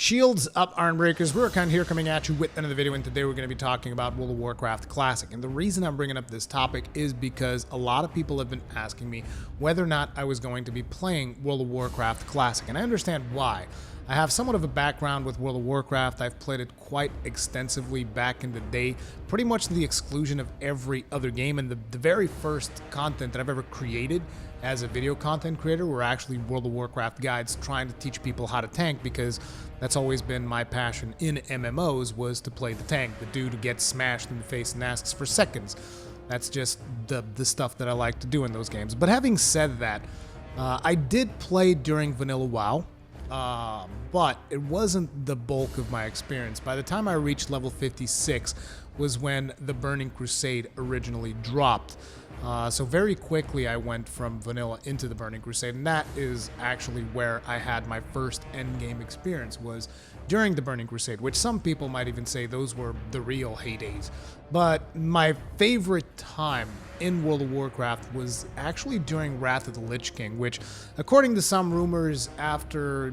Shields up, Ironbreakers. We're kind of here coming at you with another video, and today we're going to be talking about World of Warcraft Classic. And the reason I'm bringing up this topic is because a lot of people have been asking me whether or not I was going to be playing World of Warcraft Classic, and I understand why. I have somewhat of a background with World of Warcraft. I've played it quite extensively back in the day, pretty much to the exclusion of every other game, and the very first content that I've ever created as a video content creator were actually World of Warcraft guides trying to teach people how to tank, because that's always been my passion in MMOs, was to play the tank, the dude who gets smashed in the face and asks for seconds. That's just the stuff that I like to do in those games. But having said that, I did play during Vanilla WoW, but it wasn't the bulk of my experience. By the time I reached level 56 was when the Burning Crusade originally dropped. So very quickly I went from vanilla into the Burning Crusade, and that is actually where I had my first endgame experience, was during the Burning Crusade, which some people might even say those were the real heydays. But my favorite time in World of Warcraft was actually during Wrath of the Lich King, which, according to some rumors, after,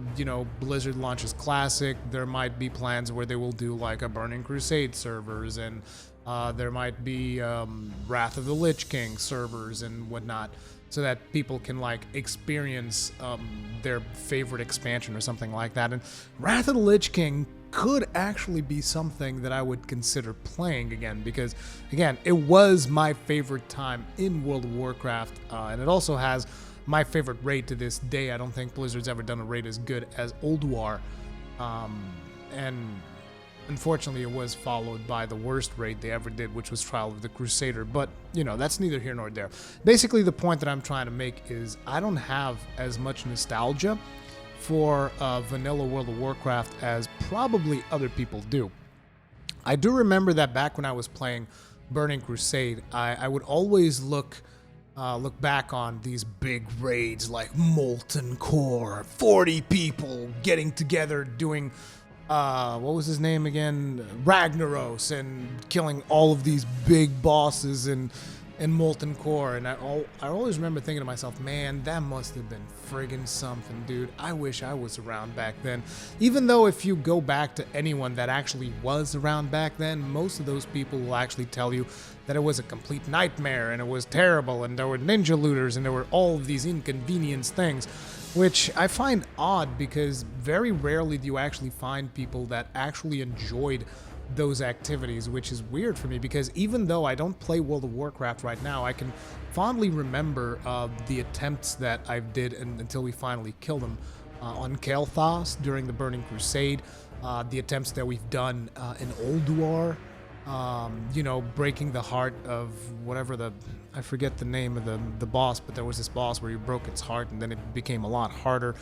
Blizzard launches Classic, there might be plans where they will do like a Burning Crusade servers, and there might be Wrath of the Lich King servers and whatnot, so that people can like experience their favorite expansion or something like that. And Wrath of the Lich King could actually be something that I would consider playing again, because again, it was my favorite time in World of Warcraft, and it also has my favorite raid to this day. I don't think Blizzard's ever done a raid as good as Ulduar, and unfortunately, it was followed by the worst raid they ever did, which was Trial of the Crusader. But, that's neither here nor there. Basically, the point that I'm trying to make is I don't have as much nostalgia for vanilla World of Warcraft as probably other people do. I do remember that back when I was playing Burning Crusade, I would always look back on these big raids like Molten Core, 40 people getting together doing what was his name again? Ragnaros, and killing all of these big bosses in Molten Core. And I always remember thinking to myself, man, that must have been friggin' something, dude. I wish I was around back then. Even though if you go back to anyone that actually was around back then, most of those people will actually tell you that it was a complete nightmare and it was terrible and there were ninja looters and there were all of these inconvenience things, which I find odd, because very rarely do you actually find people that actually enjoyed those activities, which is weird for me, because even though I don't play World of Warcraft right now, I can fondly remember the attempts that I did until we finally killed them on Kael'thas during the Burning Crusade, the attempts that we've done in Ulduar, breaking the heart of whatever I forget the name of the boss, but there was this boss where you broke its heart and then it became a lot harder.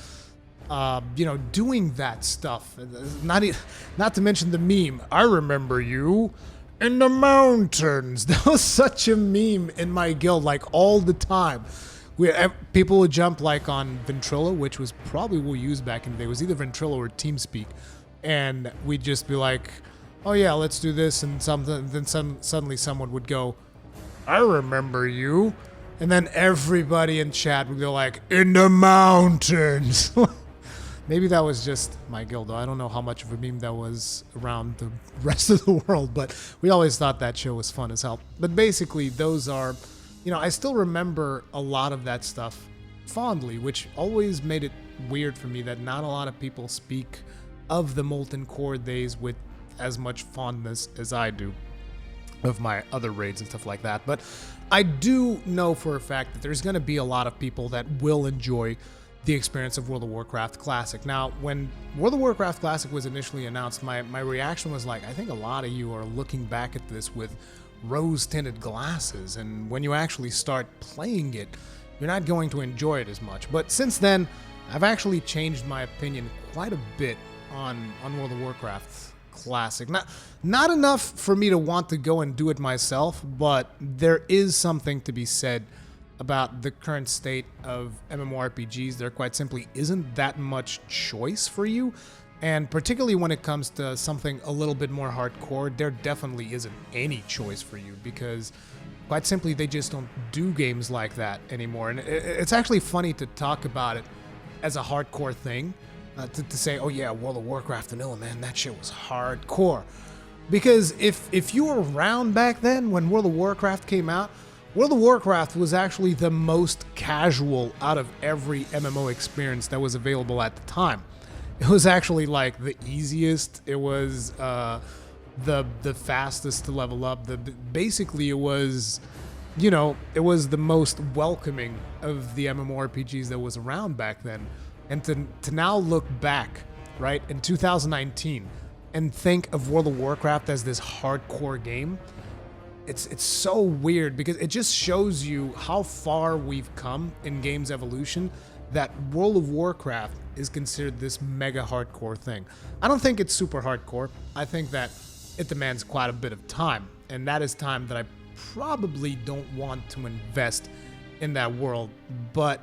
Doing that stuff. Not to mention the meme, I remember you in the mountains. That was such a meme in my guild, like all the time. People would jump like on Ventrilo, which was probably what we used back in the day. It was either Ventrilo or TeamSpeak. And we'd just be like, oh yeah, let's do this, and then suddenly someone would go, I remember you. And then everybody in chat would go like, in the mountains. Maybe that was just my guild, though. I don't know how much of a meme that was around the rest of the world, but we always thought that show was fun as hell. But basically, those are, I still remember a lot of that stuff fondly, which always made it weird for me that not a lot of people speak of the Molten Core days with as much fondness as I do of my other raids and stuff like that. But I do know for a fact that there's going to be a lot of people that will enjoy the experience of World of Warcraft Classic. Now, when World of Warcraft Classic was initially announced, my reaction was like, I think a lot of you are looking back at this with rose-tinted glasses, and when you actually start playing it, you're not going to enjoy it as much. But since then, I've actually changed my opinion quite a bit on World of Warcraft Classic. Not enough for me to want to go and do it myself, but there is something to be said about the current state of MMORPGs. There quite simply isn't that much choice for you, and particularly when it comes to something a little bit more hardcore, there definitely isn't any choice for you, because quite simply they just don't do games like that anymore. And it's actually funny to talk about it as a hardcore thing, to say, oh yeah, World of Warcraft vanilla, man, that shit was hardcore. Because if you were around back then when World of Warcraft came out, World of Warcraft was actually the most casual out of every MMO experience that was available at the time. It was actually like the easiest. It was the fastest to level up. Basically it was, you know, it was the most welcoming of the MMORPGs that was around back then. And to now look back, right, in 2019 and think of World of Warcraft as this hardcore game, it's so weird because it just shows you how far we've come in games evolution, that World of Warcraft is considered this mega hardcore thing. I don't think it's super hardcore. I think that it demands quite a bit of time, and that is time that I probably don't want to invest in that world. But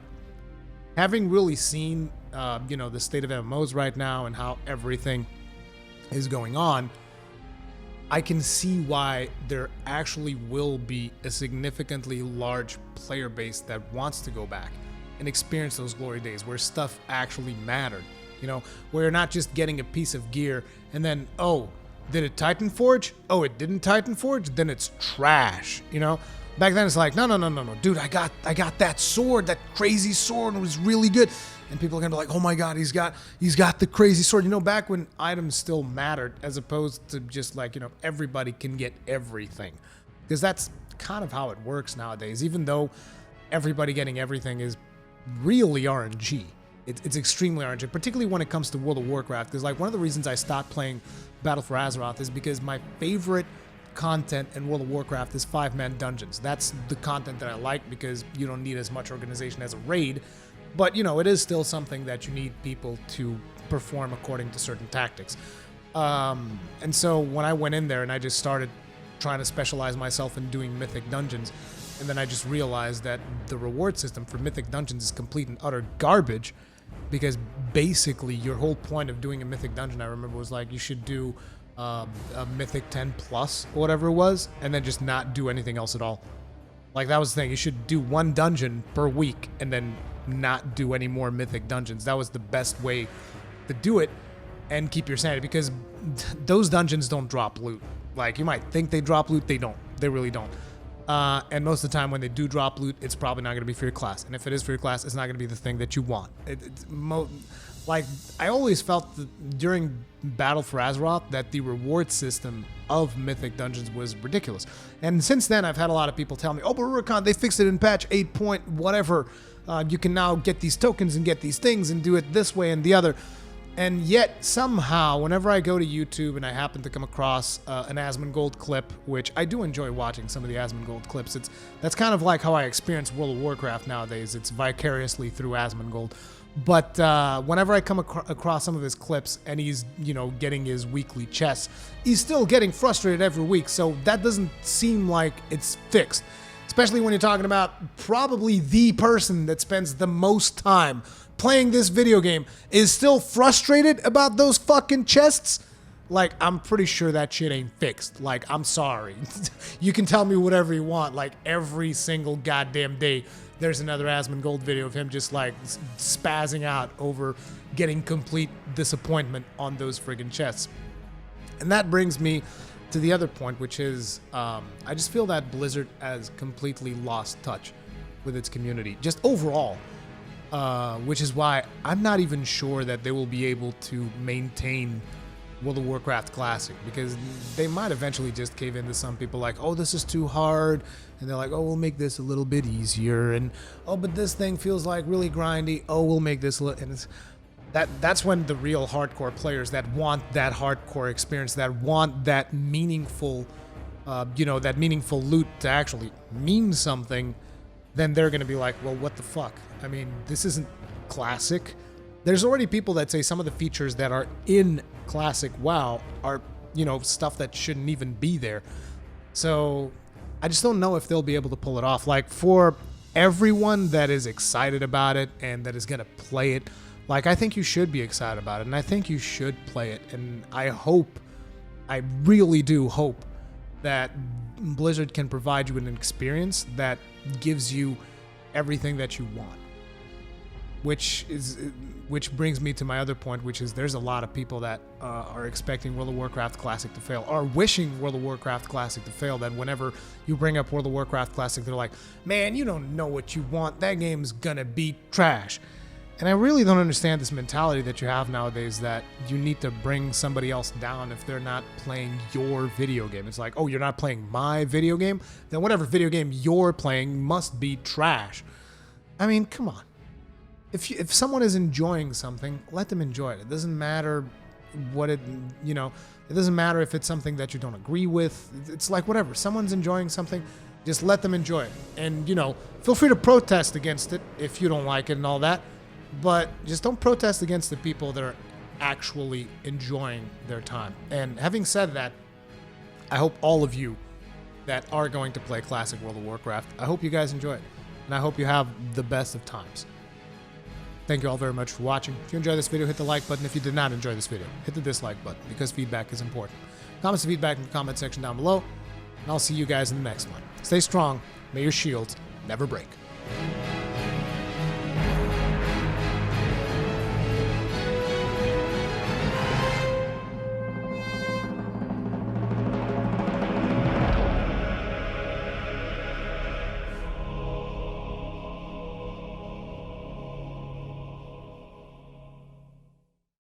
having really seen, you know, the state of MMOs right now and how everything is going on, I can see why there actually will be a significantly large player base that wants to go back and experience those glory days where stuff actually mattered. You know, where you're not just getting a piece of gear and then, oh, did it Titan Forge? Oh, it didn't Titan Forge? Then it's trash, you know? Back then it's like, no, dude, I got that sword, that crazy sword, and it was really good. And people are gonna be like, oh my god, he's got the crazy sword. You know, back when items still mattered, as opposed to just like, you know, everybody can get everything. Because that's kind of how it works nowadays, even though everybody getting everything is really RNG. It's extremely RNG, particularly when it comes to World of Warcraft. Because like one of the reasons I stopped playing Battle for Azeroth is because my favorite content in World of Warcraft is 5-man dungeons. That's the content that I like because you don't need as much organization as a raid, but you know, it is still something that you need people to perform according to certain tactics. And so when I went in there and I just started trying to specialize myself in doing mythic dungeons, and then I just realized that the reward system for mythic dungeons is complete and utter garbage, because basically your whole point of doing a mythic dungeon, I remember, was like you should do a mythic 10 plus or whatever it was, and then just not do anything else at all. Like that was the thing. You should do one dungeon per week and then not do any more mythic dungeons. That was the best way to do it and keep your sanity, because those dungeons don't drop loot. Like you might think they drop loot, they don't. They really don't. And most of the time when they do drop loot, it's probably not going to be for your class. And if it is for your class, it's not going to be the thing that you want. Like, I always felt that during Battle for Azeroth that the reward system of Mythic Dungeons was ridiculous. And since then, I've had a lot of people tell me, oh, but Rurikon, they fixed it in patch 8 point whatever. You can now get these tokens and get these things and do it this way and the other. And yet, somehow, whenever I go to YouTube and I happen to come across an Asmongold clip, which I do enjoy watching some of the Asmongold clips, that's kind of like how I experience World of Warcraft nowadays. It's vicariously through Asmongold. But whenever I come across some of his clips and he's, you know, getting his weekly chests, he's still getting frustrated every week. So that doesn't seem like it's fixed. Especially when you're talking about probably the person that spends the most time playing this video game is still frustrated about those fucking chests. Like, I'm pretty sure that shit ain't fixed. Like, I'm sorry. You can tell me whatever you want. Like, every single goddamn day, there's another Asmongold video of him just, like, spazzing out over getting complete disappointment on those friggin' chests. And that brings me to the other point, which is, I just feel that Blizzard has completely lost touch with its community, just overall. Which is why I'm not even sure that they will be able to maintain World of Warcraft Classic, because they might eventually just cave into some people like, oh, this is too hard, and they're like, oh, we'll make this a little bit easier, and oh, but this thing feels like really grindy, oh, we'll make this and it's that's when the real hardcore players that want that hardcore experience, that want that meaningful that meaningful loot to actually mean something, then they're going to be like, well, what the fuck? I mean, this isn't Classic. There's already people that say some of the features that are in Classic WoW are, stuff that shouldn't even be there. So I just don't know if they'll be able to pull it off. Like, for everyone that is excited about it and that is going to play it, like, I think you should be excited about it, and I think you should play it. And I really do hope that Blizzard can provide you with an experience that gives you everything that you want. which brings me to my other point, which is there's a lot of people that are expecting World of Warcraft Classic to fail, or wishing World of Warcraft Classic to fail, that whenever you bring up World of Warcraft Classic, they're like, man, you don't know what you want. That game's gonna be trash. And I really don't understand this mentality that you have nowadays, that you need to bring somebody else down if they're not playing your video game. It's like, oh, you're not playing my video game? Then whatever video game you're playing must be trash. I mean, come on. If someone is enjoying something, let them enjoy it. It doesn't matter what it doesn't matter if it's something that you don't agree with. It's like, whatever. Someone's enjoying something, just let them enjoy it. And, feel free to protest against it if you don't like it and all that. But just don't protest against the people that are actually enjoying their time. And having said that, I hope all of you that are going to play Classic World of Warcraft, I hope you guys enjoy it. And I hope you have the best of times. Thank you all very much for watching. If you enjoyed this video, hit the like button. If you did not enjoy this video, hit the dislike button, because feedback is important. Comments and feedback in the comment section down below. And I'll see you guys in the next one. Stay strong. May your shields never break.